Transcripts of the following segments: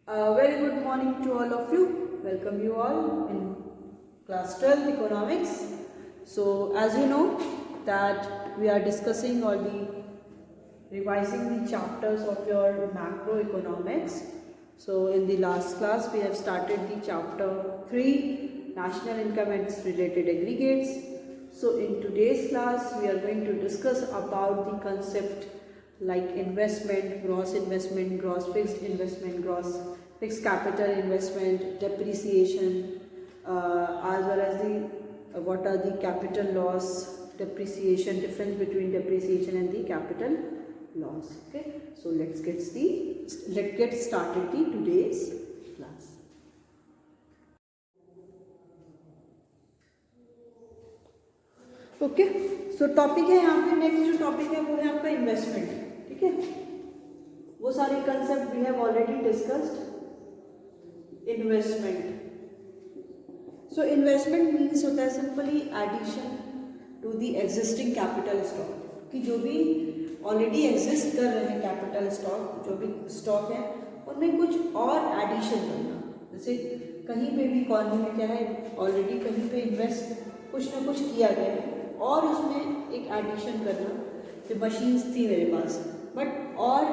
Very good morning to all of you. Welcome you all in class 12 economics. So as you know that we are discussing or revising the chapters of your macroeconomics. So in the last class we have started the chapter 3, national income and its related aggregates. So in today's class we are going to discuss about the concept like investment, gross fixed investment, gross fixed capital investment, depreciation, as well as the what are the capital loss, depreciation, difference between depreciation and the capital loss. Okay, so let's get started the today's class. Okay, so topic है यहाँ पे, next जो topic है वो है आपका investment. ठीक है, वो सारे concept we have already discussed. Investment, so investment means होता है simply addition to the existing capital stock, कि जो भी ऑलरेडी एग्जिस्ट कर रहे हैं कैपिटल स्टॉक, जो भी स्टॉक है उनमें कुछ और एडिशन करना. जैसे कहीं पे भी इकॉनमी में क्या है, ऑलरेडी कहीं पे इन्वेस्ट कुछ ना कुछ किया गया है और उसमें एक एडिशन करना. जो मशीन्स थी मेरे पास बट और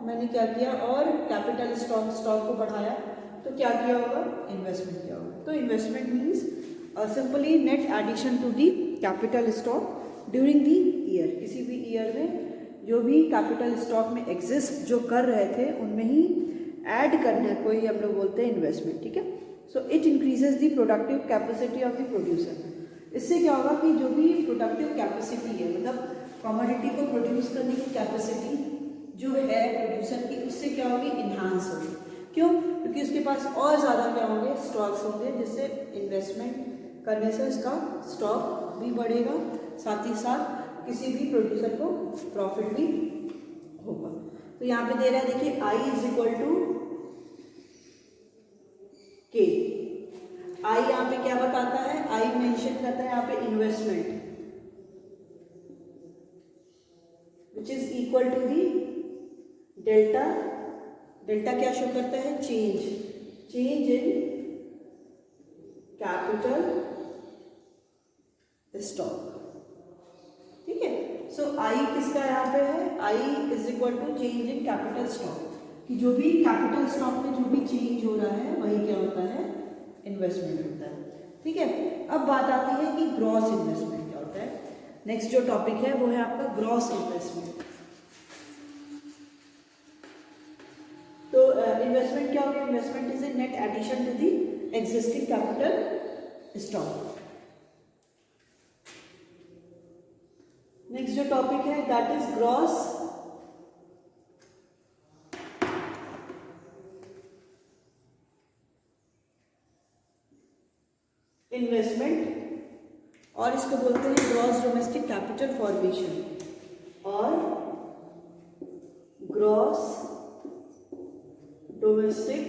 मैंने क्या किया और कैपिटल स्टॉक को बढ़ाया, तो क्या किया होगा, इन्वेस्टमेंट किया होगा. तो investment means simply net addition to the capital stock during the year. किसी भी ईयर में जो भी कैपिटल स्टॉक में एग्जिस्ट जो कर रहे थे उनमें ही ऐड करना है, कोई हम लोग बोलते हैं इन्वेस्टमेंट. ठीक है, so it increases the productive capacity of the producer. इससे क्या होगा कि जो भी प्रोडक्टिव कैपेसिटी है, मतलब कमोडिटी को प्रोड्यूस करने की कैपेसिटी जो है प्रोड्यूसर की, उससे क्या होगी, इन्हांस होगी. क्यों? क्योंकि उसके पास और ज़्यादा क्या होंगे, स्टॉक्स होंगे, जिससे इन्वेस्टमेंट करने से उसका स्टॉक भी बढ़ेगा, साथ ही साथ किसी भी प्रोड्यूसर को प्रॉफिट भी होगा. तो यहाँ पे दे रहा है, देखिए आई इज इक्वल टू के. आई यहाँ पे क्या बताता है, आई मेंशन करता है यहाँ पे investment which is equal to the delta. Delta क्या शो करता है, चेंज इन कैपिटल स्टॉक. ठीक है, सो आई किसका यहाँ पे है, I is equal to change in capital stock, कि जो भी कैपिटल स्टॉक में जो भी चेंज हो रहा है वही क्या होता है, इन्वेस्टमेंट होता है. ठीक है, अब बात आती है कि ग्रॉस इन्वेस्टमेंट क्या होता है. नेक्स्ट जो टॉपिक है वो है आपका ग्रॉस इन्वेस्टमेंट. तो इन्वेस्टमेंट क्या होगा, investment is a net addition to the existing capital stock. Next जो टॉपिक है दैट इज ग्रॉस इन्वेस्टमेंट, और इसको बोलते हैं ग्रॉस डोमेस्टिक कैपिटल फॉर्मेशन और gross domestic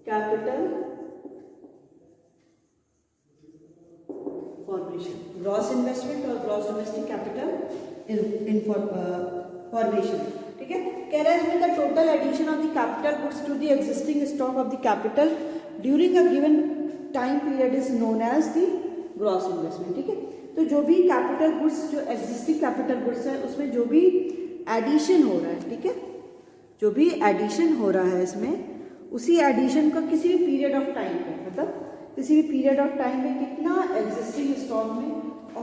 capital formation. Gross investment और ग्रॉस डोमेस्टिक कैपिटल फॉर्मेशन. ठीक है, कह रहा है इसमें the total addition of the capital goods to the existing stock of the capital during a given time period is known as the gross investment. ठीक है, तो जो भी कैपिटल गुड्स, जो एग्जिस्टिंग कैपिटल गुड्स है उसमें जो भी एडिशन हो रहा है, ठीक है, जो भी एडिशन हो रहा है इसमें, उसी एडिशन का किसी भी पीरियड ऑफ टाइम पे, मतलब किसी भी पीरियड ऑफ टाइम में कितना एग्जिस्टिंग स्टॉक में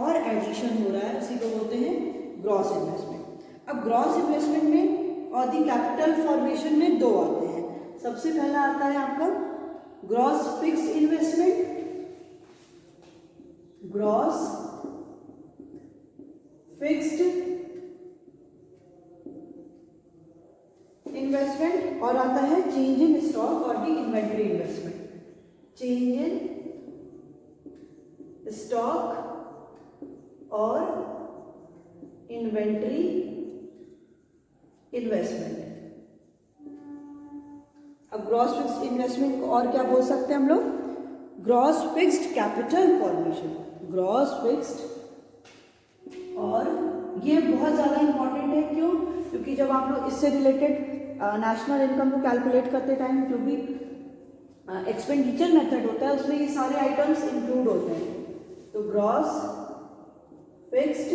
और एडिशन हो रहा है, उसी को बोलते हैं ग्रॉस इन्वेस्टमेंट. अब ग्रॉस इन्वेस्टमेंट में और दी कैपिटल फॉर्मेशन में दो आते हैं. सबसे पहला आता है आपका gross fixed investment, gross fixed investment, और आता है चेंज इन स्टॉक और the inventory investment. Change in stock और इन्वेंट्री इन्वेस्टमेंट. अब ग्रॉस फिक्स्ड इन्वेस्टमेंट को और क्या बोल सकते हैं हम लोग, gross fixed capital formation. Gross fixed और ये बहुत ज़्यादा इंपॉर्टेंट है। क्यों? क्योंकि जब आप लोग इससे रिलेटेड नेशनल इनकम को कैलकुलेट करते टाइम जो भी एक्सपेंडिचर मेथड होता है उसमें ये सारे आइटम्स इंक्लूड होते हैं। तो ग्रॉस फिक्स्ड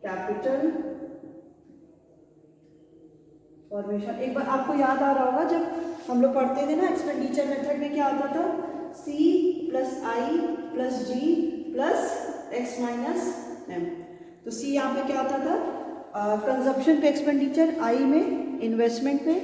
कैपिटल फॉर्मेशन, एक बार आपको याद आ रहा होगा जब हम लोग पढ़ते थे ना एक्सपेंडिचर मेथड में क्या आता था, C प्लस आई प्लस जी प्लस एक्स माइनस एम। तो C यहाँ पे क्या आता था, कंजप्शन पे एक्सपेंडिचर, I में इन्वेस्टमेंट पे,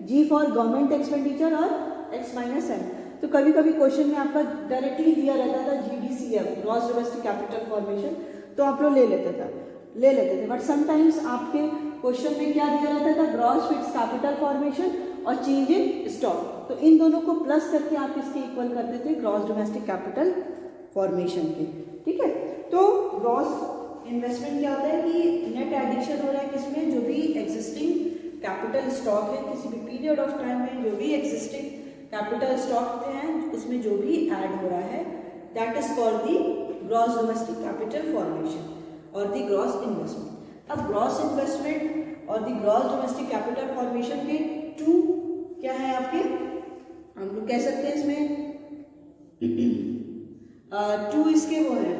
G फॉर गवर्नमेंट एक्सपेंडिचर और एक्स माइनस एम। तो कभी कभी क्वेश्चन में आपका डायरेक्टली दिया रहता था GDCF, gross domestic capital formation, तो आप लोग ले लेते थे। बट समटाइम्स आपके क्वेश्चन में क्या दिया रहता था, ग्रॉस फिक्स कैपिटल फॉर्मेशन और चेंज इन स्टॉक। तो इन दोनों को प्लस करके आप इसके इक्वल करते थे ग्रॉस डोमेस्टिक कैपिटल फॉर्मेशन के। ठीक है, तो ग्रॉस इन्वेस्टमेंट क्या होता है कि नेट एडिशन हो रहा है किसमें, जो भी एग्जिस्टिंग कैपिटल स्टॉक है किसी भी पीरियड ऑफ टाइम में, जो भी एग्जिस्टिंग कैपिटल स्टॉक हैं उसमें जो भी ऐड हो रहा है, that is called the gross domestic capital formation और दी ग्रॉस इन्वेस्टमेंट। अब ग्रॉस इन्वेस्टमेंट और the gross domestic capital formation के टू क्या है आपके, हम लोग कह सकते हैं इसमें टू इसके वो है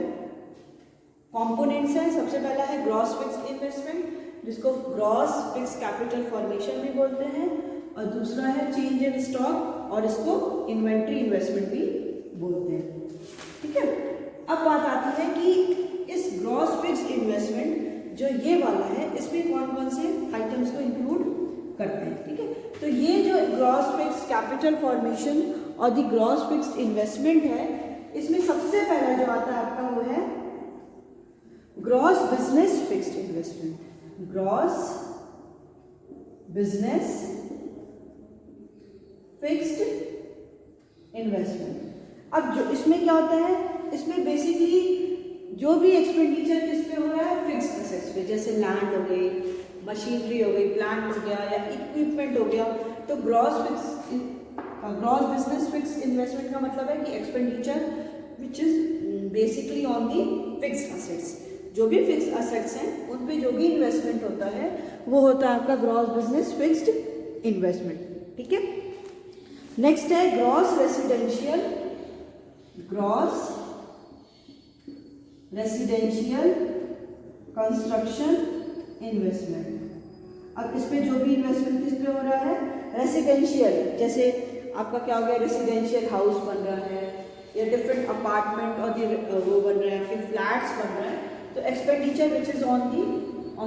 कंपोनेंट्स हैं। सबसे पहला है ग्रॉस फिक्स्ड इन्वेस्टमेंट जिसको ग्रॉस फिक्स्ड कैपिटल फॉर्मेशन भी बोलते हैं, और दूसरा है चेंज इन स्टॉक और इसको इन्वेंट्री इन्वेस्टमेंट भी बोलते हैं। ठीक है, अब बात आती है कि इस ग्रॉस फिक्स्ड इन्वेस्टमेंट जो ये वाला है इसमें कौन कौन से आइटम्स को इंक्लूड करते हैं। ठीक है, तो ये जो ग्रॉस फिक्स्ड कैपिटल फॉर्मेशन और द ग्रॉस फिक्स्ड इन्वेस्टमेंट है, इसमें सबसे पहला जो आता है आपका वो है gross business fixed investment. Gross business fixed investment. अब जो इसमें क्या होता है, इसमें बेसिकली जो भी एक्सपेंडिचर किस पे हो रहा है, फिक्स्ड एसेट्स पे, जैसे लैंड हो गई, मशीनरी हो गई, प्लांट हो गया या इक्विपमेंट हो गया। तो ग्रॉस बिजनेस फिक्स्ड इन्वेस्टमेंट का मतलब है कि expenditure which is basically on the fixed assets. जो भी फिक्स्ड एसेट्स हैं उन पे जो भी इन्वेस्टमेंट होता है वो होता है आपका ग्रॉस बिजनेस फिक्स्ड इन्वेस्टमेंट। ठीक है, नेक्स्ट है ग्रॉस रेसिडेंशियल कंस्ट्रक्शन इन्वेस्टमेंट। अब इस पे जो भी इन्वेस्टमेंट किस पे हो रहा है, रेसिडेंशियल, जैसे आपका क्या हो गया, रेसिडेंशियल हाउस बन रहा है या डिफरेंट अपार्टमेंट और वो बन रहे हैं, आपके फ्लैट्स बन रहे हैं। तो expenditure which is on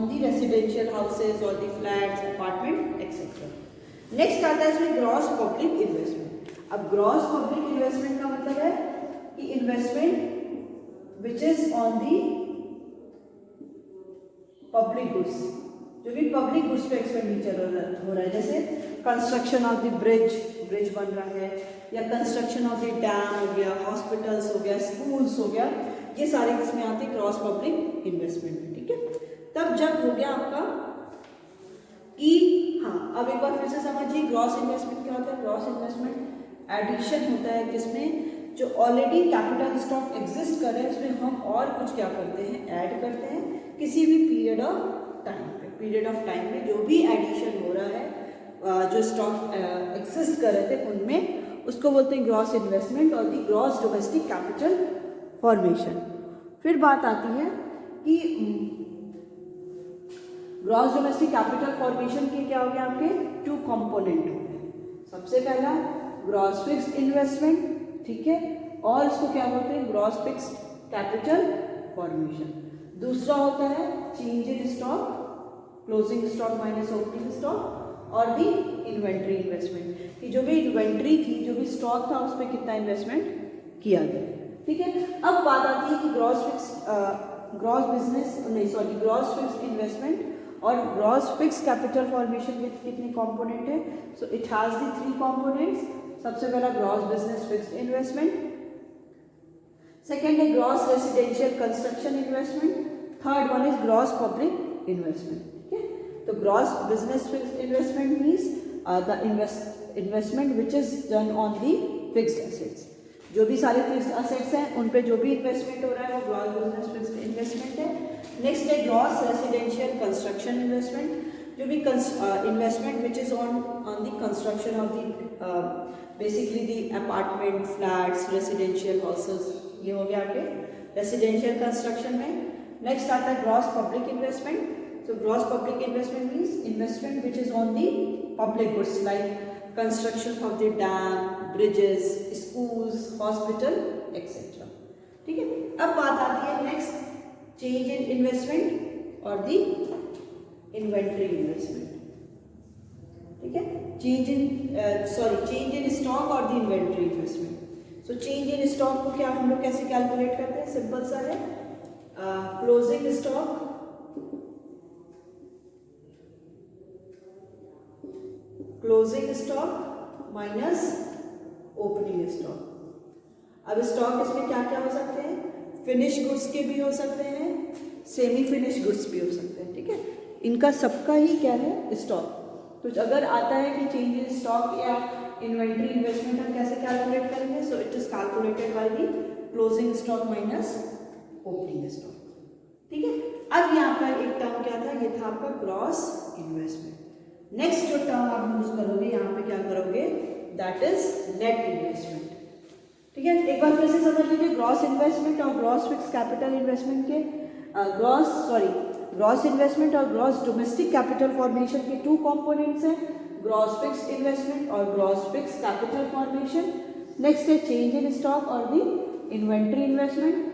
the residential houses और दी फ्लैट्स, अपार्टमेंट एक्सेट्रा। नेक्स्ट आता है इसमें ग्रॉस पब्लिक इन्वेस्टमेंट। अब ग्रॉस पब्लिक इन्वेस्टमेंट का मतलब है कि investment which is on the public goods, जो भी पब्लिक गुड्स पे एक्सपेंडिचर हो रहा है, जैसे कंस्ट्रक्शन ऑफ द ब्रिज बन रहा है, या कंस्ट्रक्शन ऑफ द डैम हो गया, हॉस्पिटल्स हो गया, स्कूल्स हो गया, ये सारे किसमें आते हैं, ग्रॉस पब्लिक इन्वेस्टमेंट में। ठीक है, तब जब हो गया आपका कि हाँ, अब एक बार फिर से समझिए ग्रॉस इन्वेस्टमेंट क्या होता है। ग्रॉस इन्वेस्टमेंट एडिशन होता है किसमें, जो ऑलरेडी कैपिटल स्टॉक एग्जिस्ट कर रहे हैं उसमें हम और कुछ क्या करते हैं, ऐड करते हैं किसी भी पीरियड ऑफ टाइम में जो भी एडिशन हो रहा है, जो स्टॉक एग्जिस्ट कर रहे थे उनमें, उसको बोलते हैं ग्रॉस इन्वेस्टमेंट और the gross domestic capital formation. फिर बात आती है कि ग्रॉस डोमेस्टिक कैपिटल फॉर्मेशन के क्या हो गया, आपके टू कंपोनेंट हो गए। सबसे पहला ग्रॉस फिक्स्ड इन्वेस्टमेंट, ठीक है, और इसको क्या बोलते हैं, ग्रॉस फिक्स्ड कैपिटल फॉर्मेशन। दूसरा होता है change in stock, closing stock minus opening stock, और दी इन्वेंट्री इन्वेस्टमेंट, कि जो भी इन्वेंट्री थी, जो भी स्टॉक था उस पर कितना इन्वेस्टमेंट किया गया। ठीक है, अब बात आती है कि ग्रॉस फिक्स्ड इन्वेस्टमेंट और gross fixed capital formation with कितने कंपोनेंट है। So it has the 3 components. सबसे पहला gross business fixed investment, second है gross residential construction investment, third one is gross public investment. ठीक है, तो gross business fixed investment means the investment which is done on the fixed assets. जो भी सारे fixed assets हैं उन पे जो भी इन्वेस्टमेंट हो रहा है वो ग्रॉस बिजनेस फिक्स्ड इन्वेस्टमेंट है। नेक्स्ट है ग्रॉस रेसिडेंशियल कंस्ट्रक्शन इन्वेस्टमेंट, जो भी investment which is on the construction of the basically the apartment, flats, residential houses, ये हो गया आपके रेसिडेंशियल कंस्ट्रक्शन में। नेक्स्ट आता है gross public investment. So gross public investment means investment which is on the public goods like construction of the dam, bridges, schools, hospital, etc. ठीक है। अब बात आती है नेक्स्ट चेंज इन इन्वेस्टमेंट और दी इन्वेंट्री इन्वेस्टमेंट। ठीक है, change in stock और the inventory investment. So change in stock को क्या हम लोग कैसे कैलकुलेट करते हैं? सिंपल सा है, closing stock minus opening stock. अब स्टॉक इसमें क्या क्या हो सकते हैं? फिनिश गुड्स के भी हो सकते हैं, सेमी फिनिश गुड्स भी हो सकते हैं। ठीक है, इनका सबका ही क्या है? स्टॉक। तो अगर आता है कि चेंज इन स्टॉक या इन्वेंट्री इन्वेस्टमेंट हम कैसे कैलकुलेट करेंगे? So it is calculated by the closing stock minus opening stock. ठीक है, अब यहाँ पर एक टर्म क्या था? ये था आपका ग्रॉस इन्वेस्टमेंट। नेक्स्ट जो टर्म आप यूज करोगे यहाँ पे क्या करोगे? That is net investment. ठीक है, एक बार फिर से समझ लीजिए, ग्रॉस इन्वेस्टमेंट और ग्रॉस फिक्स कैपिटल इन्वेस्टमेंट के ग्रॉस इन्वेस्टमेंट और ग्रॉस डोमेस्टिक कैपिटल फॉर्मेशन के टू कंपोनेंट्स हैं, ग्रॉस फिक्स इन्वेस्टमेंट और gross fix capital formation. Next है चेंज इन स्टॉक और the inventory investment.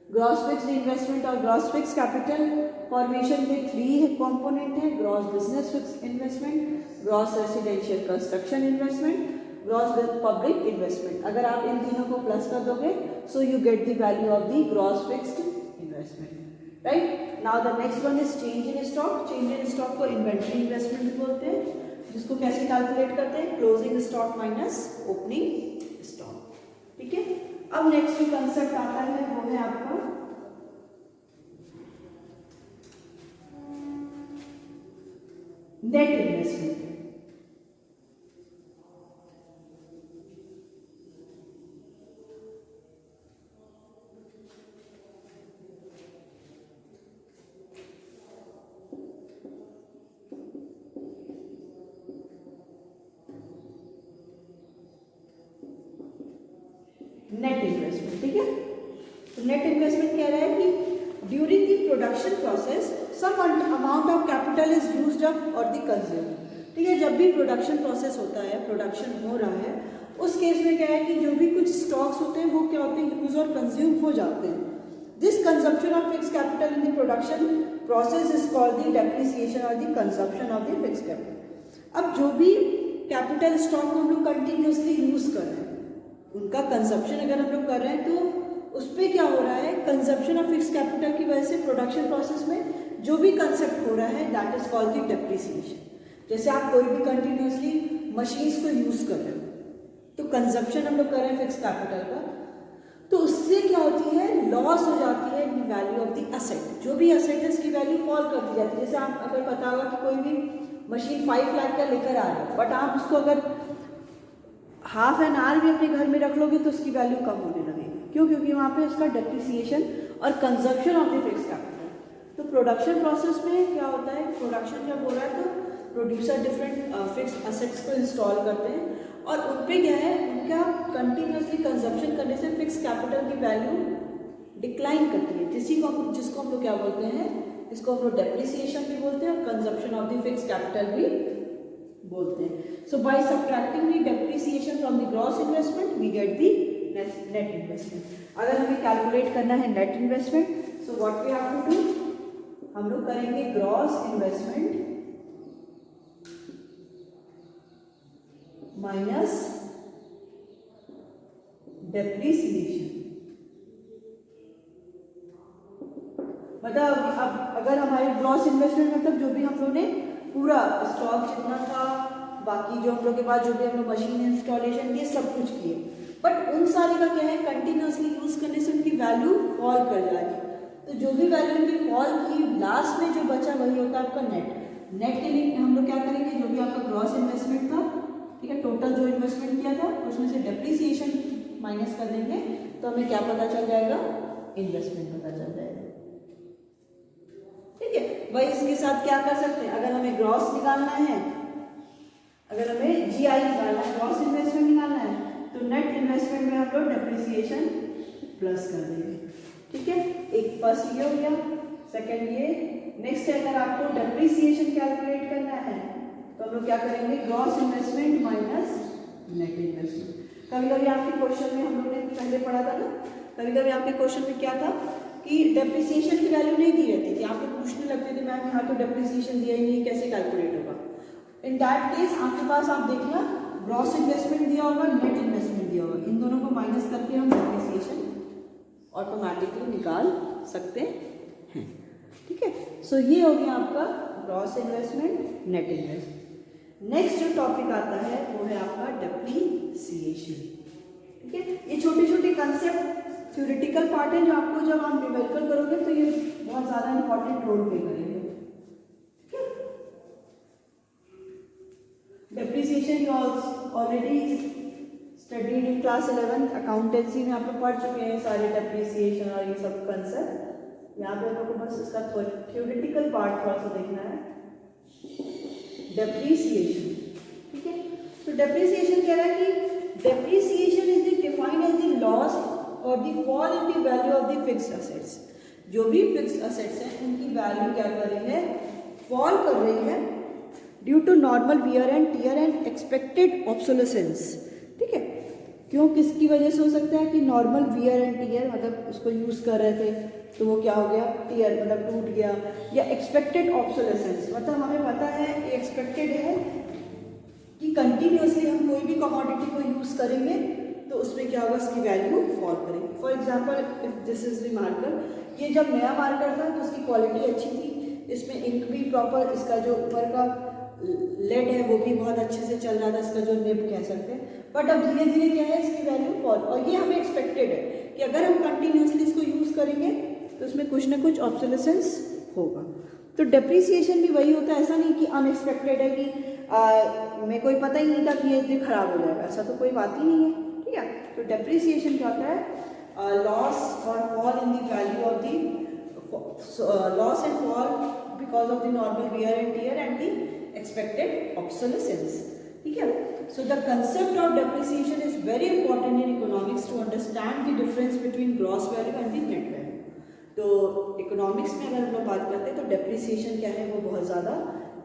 Gross fix investment और gross fix capital formation के three component है, gross business fix investment, gross residential construction investment, gross public investment. अगर आप इन तीनों को plus कर दोगे so you get the value of the gross fixed investment. Right, now the next one is change in stock. Change in stock को inventory investment भी बोलते हैं, जिसको कैसे कैलकुलेट करते हैं? Closing stock minus opening stock. ठीक है, अब नेक्स्ट जो कंसेप्ट आता है वो है आपका नेट इन्वेस्टमेंट। Net investment. ठीक है, तो नेट इन्वेस्टमेंट कह रहा है कि during the production process some amount of capital is used up और द कंज्यूम। ठीक है, जब भी प्रोडक्शन प्रोसेस होता है, प्रोडक्शन हो रहा है, उस केस में क्या है कि जो भी कुछ स्टॉक्स होते हैं वो क्या होते हैं? यूज और कंज्यूम हो जाते हैं। This consumption of fix capital in the production process is called the depreciation और the consumption of the fix capital. अब जो भी कैपिटल स्टॉक को हम लोग कंटिन्यूसली यूज कर रहे हैं, उनका कंजप्शन अगर हम लोग कर रहे हैं तो उस पर क्या हो रहा है? कंजप्शन ऑफ फिक्स कैपिटल की वजह से प्रोडक्शन प्रोसेस में जो भी कंसेप्ट हो रहा है that is called the depreciation. जैसे आप कोई भी कंटिन्यूसली मशीन्स को यूज कर रहे हो तो कंजप्शन हम लोग कर रहे हैं फिक्स कैपिटल का, तो उससे क्या होती है? लॉस हो जाती है इन वैल्यू ऑफ द असेट। जो भी असेट है उसकी वैल्यू फॉल करती जाती है। जैसे आप अगर पता होगा कि कोई भी मशीन 5 लाख का लेकर आ रहे हो, बट आप उसको अगर हाफ एन आवर भी अपने घर में रख लोगे तो उसकी वैल्यू कम होने लगेगी। क्यों? क्योंकि वहाँ पे उसका डेप्रिसिएशन और consumption of the fix capital. तो प्रोडक्शन प्रोसेस में क्या होता है? प्रोडक्शन जब हो रहा है तो प्रोड्यूसर डिफरेंट फिक्स असेट्स को इंस्टॉल करते हैं और उन पे क्या है? उनका कंटिन्यूसली कंजप्शन करने से फिक्स कैपिटल की वैल्यू डिक्लाइन करती है, जिसको हम लोग क्या बोलते हैं? इसको हम लोग डेप्रिसिएशन भी बोलते हैं और consumption of the fix capital भी बोलते हैं। So by subtracting the depreciation from the gross investment we get the net investment. अगर हमें कैलकुलेट करना है net investment, so what we have to do? हम लोग करेंगे ग्रॉस इन्वेस्टमेंट माइनस डेप्रिसिएशन। मतलब अब अगर हमारे ग्रॉस इन्वेस्टमेंट मतलब जो भी हम लोगों ने पूरा स्टॉक जितना था, बाकी जो हम लोग के पास जो भी हम लोग मशीन इंस्टॉलेशन ये सब कुछ किए, बट उन सारे का क्या है? कंटिन्यूसली यूज करने से उनकी वैल्यू फॉल कर जा रही है। तो जो भी वैल्यू उनकी फॉल की, लास्ट में जो बचा वही होता है आपका नेट। नेट के लिए हम लोग क्या करेंगे? जो भी आपका ग्रॉस इन्वेस्टमेंट था, ठीक है, टोटल जो इन्वेस्टमेंट किया था उसमें से डेप्रिसिएशन माइनस कर देंगे तो हमें क्या पता चल जाएगा? इन्वेस्टमेंट पता चल जाएगा। वही इसके साथ क्या कर सकते हैं, अगर हमें ग्रॉस निकालना है, अगर हमें जीआई निकालना है, ग्रॉस इन्वेस्टमेंट निकालना है, तो नेट इन्वेस्टमेंट में हम लोग डेप्रिसिएशन प्लस कर देंगे। ठीक है, एक फर्स्ट ये हो गया, सेकंड ये। नेक्स्ट है, अगर आपको डेप्रिसिएशन कैलकुलेट करना है तो हम लोग क्या करेंगे, gross investment minus net investment. कभी कभी आपके क्वेश्चन में, हम लोग ने पहले पढ़ा था ना, कभी कभी आपके क्वेश्चन में क्या था कि डेप्रिसिएशन की वैल्यू नहीं दी रहती थी, आपको पूछने लगते थे मैम यहाँ तो डेप्रिसिएशन दिया ही नहीं, कैसे कैलकुलेट होगा। इन दैट केस आपके पास, आप देखना, ग्रॉस इन्वेस्टमेंट दिया होगा, नेट इन्वेस्टमेंट दिया होगा, इन दोनों को माइनस करके हम डेप्रिसिएशन ऑटोमेटिकली निकाल सकते हैं। ठीक है, सो ये हो गया आपका gross investment, net investment. Next जो टॉपिक आता है वो है आपका डेप्रिसिएशन। ठीक है, ये छोटे छोटे कंसेप्ट थ्योरेटिकल पार्ट है जो आपको जब आप न्यूमेरिकल करोगे तो ये बहुत ज़्यादा इंपॉर्टेंट रोल प्ले करेंगे। ठीक है, depreciation already studied in class 11 accountancy में आप लोग पढ़ चुके हैं सारे डेप्रिसिएशन और ये सब कंसेप्ट। यहाँ पे हम लोग को बस इसका थ्योरेटिकल पार्ट थोड़ा सा देखना है, डेप्रिसिएशन। ठीक है, तो डेप्रिसिएशन कह रहा है कि depreciation is defined as the loss और the fall in the value of the fixed assets. जो भी फिक्स्ड असेट्स हैं उनकी वैल्यू क्या कर रही है, फॉल कर रही है due to normal wear and tear and expected obsolescence. ठीक है, क्यों, किसकी वजह से हो सकता है कि नॉर्मल वियर एंड टियर, मतलब उसको यूज़ कर रहे थे तो वो क्या हो गया, टियर मतलब टूट गया, या एक्सपेक्टेड ऑब्सोलेसेंस, मतलब हमें पता है, एक्सपेक्टेड है कि कंटिन्यूसली हम कोई भी कमोडिटी को यूज़ करेंगे तो उसमें क्या होगा, उसकी वैल्यू फॉल करेगी। For example, if this is the marker, ये जब नया मार्कर था तो उसकी क्वालिटी अच्छी थी, इसमें इंक भी प्रॉपर, इसका जो ऊपर का लेड है वो भी बहुत अच्छे से चल रहा था, इसका जो निब कह सकते हैं। बट अब धीरे धीरे क्या है, इसकी वैल्यू फॉल, और ये हमें एक्सपेक्टेड है कि अगर हम कंटिन्यूसली इसको यूज़ करेंगे तो उसमें कुछ ना कुछ ऑब्सोलेसेंस होगा। तो डेप्रिसिएशन भी वही होता है, ऐसा नहीं कि अनएक्सपेक्टेड है कि मेरे को पता ही नहीं था कि ये खराब हो जाएगा, ऐसा तो कोई बात ही नहीं है। ठीक है, तो डेप्रिसिएशन क्या होता है, लॉस और fall in the value of the loss and fall because of the normal wear and tear and the expected obsolescence. ठीक है, so the concept of depreciation is very important in economics to understand the difference between gross value and the net value. तो economics में अगर हम लोग बात करते हैं तो डेप्रिसिएशन क्या है, वो बहुत ज़्यादा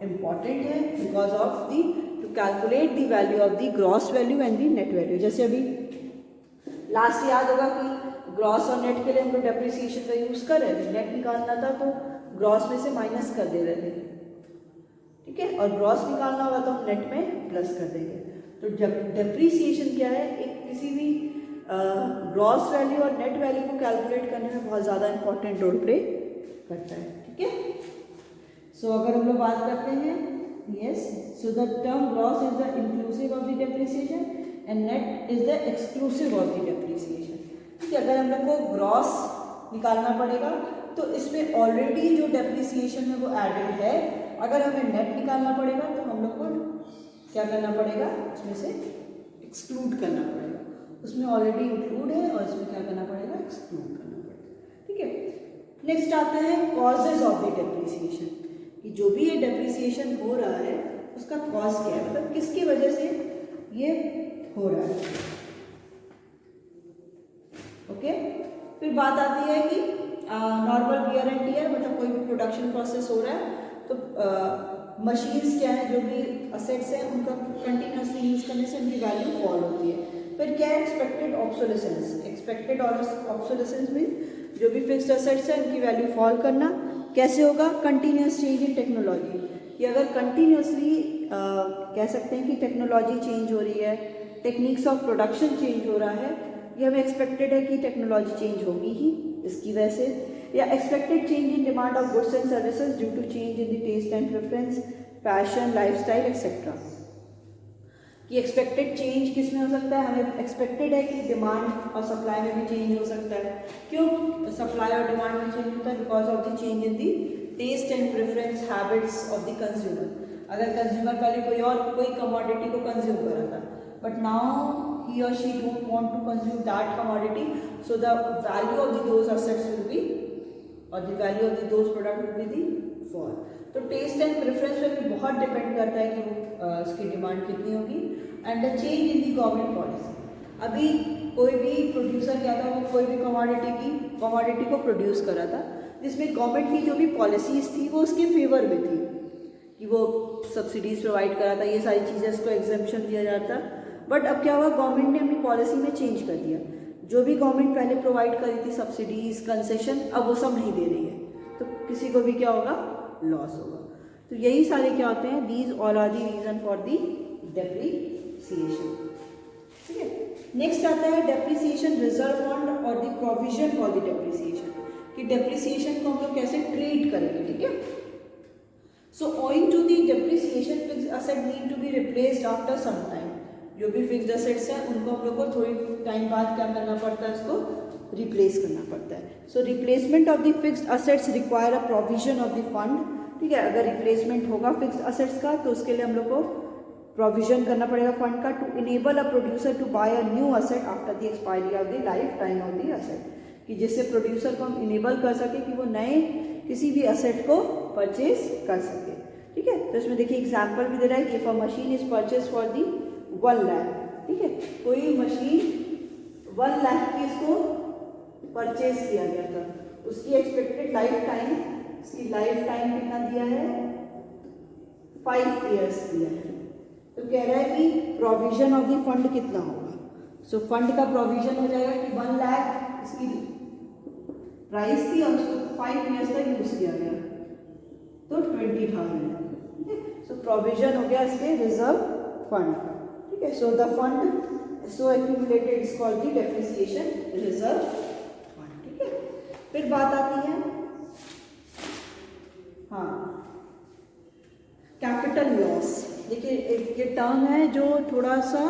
इम्पॉर्टेंट है because of the two calculate the value of the gross value and the net value. जैसे अभी लास्ट याद होगा कि ग्रॉस और नेट के लिए हम लोग डेप्रिसिएशन का यूज़ कर रहे थे, नेट निकालना था तो ग्रॉस में से माइनस कर दे रहे थे। ठीक है, और ग्रॉस निकालना होगा तो हम नेट में प्लस कर देंगे। तो डेप्रिसिएशन क्या है, एक किसी भी ग्रॉस वैल्यू और नेट वैल्यू को कैलकुलेट करने में बहुत ज़्यादा इंपॉर्टेंट रोल प्ले करता है। ठीक है, सो अगर हम लोग बात करते हैं, yes, so the term gross is the inclusive of the depreciation and net is the exclusive of the depreciation. ठीक है, अगर हम लोग को ग्रॉस निकालना पड़ेगा तो इसमें ऑलरेडी जो डेप्रिसिएशन है वो एडेड है, अगर हमें नेट निकालना पड़ेगा तो हम लोग को क्या करना पड़ेगा, उसमें से एक्सक्लूड करना पड़ेगा, उसमें ऑलरेडी इंक्लूड है और इसमें क्या करना पड़ेगा, एक्सक्लूड करना पड़ेगा। ठीक है, नेक्स्ट आता है कॉजेज ऑफ द डेप्रिसिएशन, कि जो भी ये डेप्रिसिएशन हो रहा है उसका कॉज क्या है, मतलब किसकी वजह से ये हो रहा है। ओके, फिर बात आती है कि नॉर्मल वियर एंड टियर, मतलब कोई भी प्रोडक्शन प्रोसेस हो रहा है तो मशीन्स क्या है, जो भी असेट्स हैं उनका कंटिन्यूसली यूज़ करने से उनकी वैल्यू फॉल होती है। फिर क्या है, expected obsolescence. Expected obsolescence mean जो भी फिक्स्ड असेट्स हैं उनकी वैल्यू फॉल करना। कैसे होगा, कंटिन्यूस चेंज इन टेक्नोलॉजी, कि अगर कंटिन्यूसली कह सकते हैं कि टेक्नोलॉजी चेंज हो रही है, टेक्निक्स ऑफ प्रोडक्शन चेंज हो रहा है, ये हमें एक्सपेक्टेड है कि टेक्नोलॉजी चेंज होगी ही इसकी वजह से। या expected change in demand of goods and services due to change in the taste and preference, fashion, lifestyle etcetera. कि एक्सपेक्टेड चेंज किस में हो सकता है, हमें एक्सपेक्टेड है कि डिमांड और सप्लाई में भी चेंज हो सकता है। क्यों सप्लाई और डिमांड में चेंज होता है, because of the change in the taste and preference habits of the consumer. अगर कंज्यूमर पहले कोई कमोडिटी को कंज्यूम कर रहा था, but now he or she don't want to consume that commodity, so the value of those assets will be, or the value of those product will be the fall. तो test and preference पे भी बहुत depend करता है कि वो उसकी demand कितनी होगी। And the change in the government policy, अभी कोई भी प्रोड्यूसर क्या था, वो कोई भी कमोडिटी को प्रोड्यूस कर रहा था, जिसमें गवर्नमेंट की जो भी पॉलिसीज़ थी वो उसके फेवर में थी, कि वो सब्सिडीज़ प्रोवाइड करा था, ये सारी चीज़ें उसको एग्जेम्पशन दिया जाता। बट अब क्या हुआ, गवर्नमेंट ने अपनी पॉलिसी में चेंज कर दिया, जो भी गवर्नमेंट पहले प्रोवाइड करी थी सब्सिडीज़ कंसेशन, अब वो सब नहीं दे रही है, तो किसी को भी क्या होगा, लॉस होगा। तो यही सारे क्या होते हैं, these all are the reason for the depreciation. ठीक है, नेक्स्ट आता है डेप्रीसिएशन रिजर्व फंड और the provision for the depreciation, कि डेप्रीसिएशन को हम लोग कैसे ट्रीट करेंगे। ठीक है, so owing to the depreciation fixed asset need to be replaced after some time, जो भी फिक्स्ड असेट्स हैं उनको हम लोग को थोड़ी टाइम बाद क्या करना पड़ता है, उसको रिप्लेस करना पड़ता है। So replacement of the fixed assets require a provision of the fund. ठीक है, अगर रिप्लेसमेंट होगा फिक्स्ड असेट्स का तो उसके लिए हम लोग को प्रोविजन करना पड़ेगा फंड का, to enable a producer to buy a new asset after the expiry of the life time of the asset, कि जिससे प्रोड्यूसर को हम इनेबल कर सके कि वो नए किसी भी असेट को परचेज कर सके। ठीक है, तो इसमें देखिए एग्जाम्पल भी दे रहा है कि if a machine is purchase for the 1 lakh, ठीक है, कोई मशीन 1 लाख की इसको परचेज किया गया था, उसकी एक्सपेक्टेड लाइफ टाइम, इसकी लाइफ टाइम कितना दिया है, 5 ईयर्स दिया है। तो कह रहा है कि प्रोविजन ऑफ द फंड कितना होगा। सो फंड का प्रोविजन हो जाएगा कि 1 लाख इसकी प्राइस थी और उसको 5 ईयर्स तक यूज किया गया, तो 20,000। सो प्रोविजन हो गया इसके रिजर्व फंड का। ठीक है, so the fund so accumulated is called the depreciation reserve fund. ठीक है, फिर बात आती है कैपिटल लॉस। देखिए ये टर्म है जो थोड़ा सा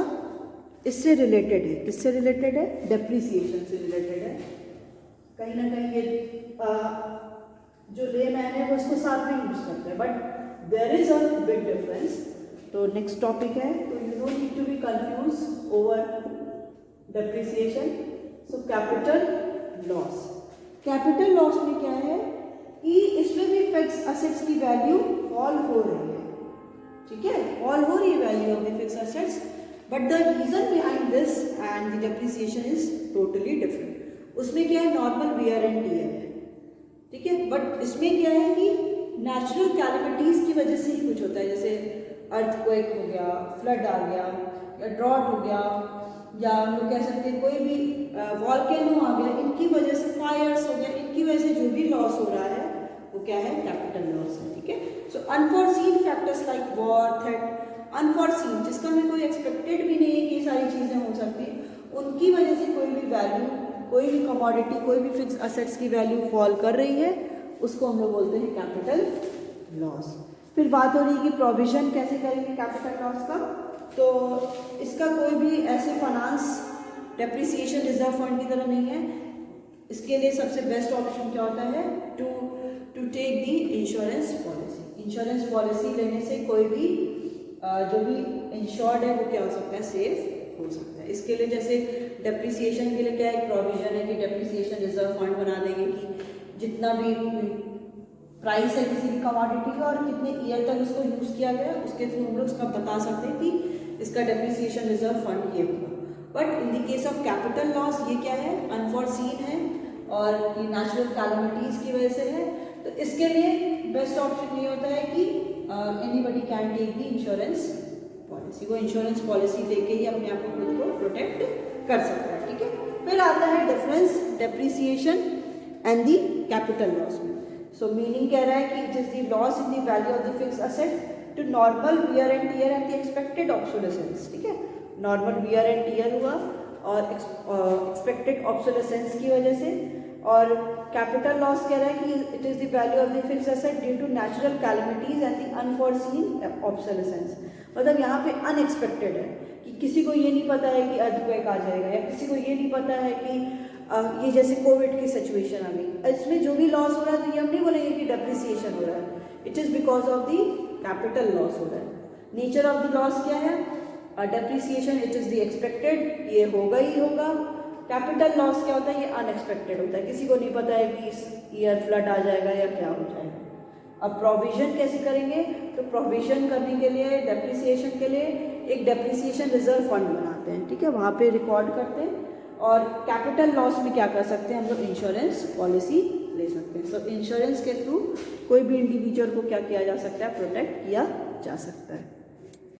इससे रिलेटेड है, किससे रिलेटेड है, डेप्रिसिएशन से रिलेटेड है। कहीं ना कहीं ये जो लेमैन है वो इसको साथ में यूज करते हैं, but there is a big difference. तो नेक्स्ट टॉपिक है, तो you don't need to be confuse over depreciation. So capital loss, capital loss में क्या है कि इसमें भी फिक्स्ड असेट्स की वैल्यू फॉल हो रही है। ठीक है, फॉल हो रही है value of the fixed assets, but the reason behind this and the depreciation is totally different. उसमें क्या है, नॉर्मल वियर एंड टियर है। ठीक है, बट इसमें क्या है कि नेचुरल कैलेमिटीज की वजह से ही कुछ होता है, जैसे अर्थक्वेक हो गया, फ्लड आ गया, या ड्रॉट हो गया, या हम लोग कह सकते हैं कोई भी वॉल्केनो आ गया, इनकी वजह से फायर्स हो गया, इनकी वजह से जो भी लॉस हो रहा है वो क्या है, कैपिटल लॉस है। ठीक है, सो अनफॉरसीन फैक्टर्स लाइक वॉर, थ्रेट, अनफॉरसीन जिसका हमें कोई एक्सपेक्टेड भी नहीं है कि ये सारी चीज़ें हो सकती हैं, उनकी वजह से कोई भी वैल्यू, कोई भी कमोडिटी, कोई भी फिक्स्ड असेट्स की वैल्यू फॉल कर रही है, उसको हम लोग बोलते हैं कैपिटल लॉस। फिर बात हो रही है कि प्रोविजन कैसे करेंगे कैपिटल लॉस का। तो इसका कोई भी ऐसे फाइनेंस डेप्रिसिएशन रिजर्व फंड की तरह नहीं है। इसके लिए सबसे बेस्ट ऑप्शन क्या होता है, to take the insurance policy. Insurance policy लेने से कोई भी जो भी इंश्योर्ड है वो क्या हो सकता है, सेफ हो सकता है। इसके लिए जैसे डेप्रिसिएशन के लिए क्या एक प्रोविजन है कि डेप्रिसिएशन रिजर्व फंड बना देंगे कि जितना भी प्राइस है किसी भी कमोडिटी का और कितने ईयर तक उसको यूज़ किया गया, उसके थ्रू हम लोग उसका बता सकते हैं कि इसका डेप्रिसिएशन रिजर्व फंड ये होगा। But in the case of capital loss ये क्या है, अनफॉरसीन है और ये नेचुरल कैलेमिटीज़ की वजह से है। तो इसके लिए बेस्ट ऑप्शन ये होता है कि anybody can take the insurance policy. वो इंश्योरेंस पॉलिसी लेके ही अपने आप को खुद को प्रोटेक्ट कर सकता है। ठीक है, फिर आता है difference depreciation and the capital loss में। सो मीनिंग कह रहा है कि it is the loss in the value of the fixed asset to normal wear and tear and the expected obsolescence. ठीक है, नॉर्मल वियर एंड टियर हुआ और expected obsolescence की वजह से। और कैपिटल लॉस कह रहा है कि it is the value of the fixed asset due to natural calamities and the unforeseen obsolescence. मतलब यहाँ पे अनएक्सपेक्टेड है कि किसी को ये नहीं पता है कि अर्थक्वेक आ जाएगा, या किसी को ये नहीं पता है कि ये जैसे कोविड की सिचुएशन आ गई, इसमें जो भी लॉस हो रहा है तो ये हम नहीं बोलेंगे कि डेप्रिसिएशन हो रहा है, it is because of the capital loss हो रहा है। नेचर ऑफ द लॉस क्या है, depreciation it is the expected, ये होगा ही होगा। कैपिटल लॉस क्या होता है, ये अनएक्सपेक्टेड होता है, किसी को नहीं पता है कि इस ईयर फ्लड आ जाएगा या क्या हो जाएगा। अब प्रोविजन कैसे करेंगे, तो प्रोविजन करने के लिए डेप्रिसिएशन के लिए एक डेप्रिसिएशन रिजर्व फंड बनाते हैं, ठीक है, वहाँ पे रिकॉर्ड करते हैं। और कैपिटल लॉस में क्या कर सकते हैं हम लोग, इंश्योरेंस पॉलिसी ले सकते हैं। सो इंश्योरेंस के थ्रू कोई भी इंडिविजुअल को क्या किया जा सकता है, प्रोटेक्ट किया जा सकता है।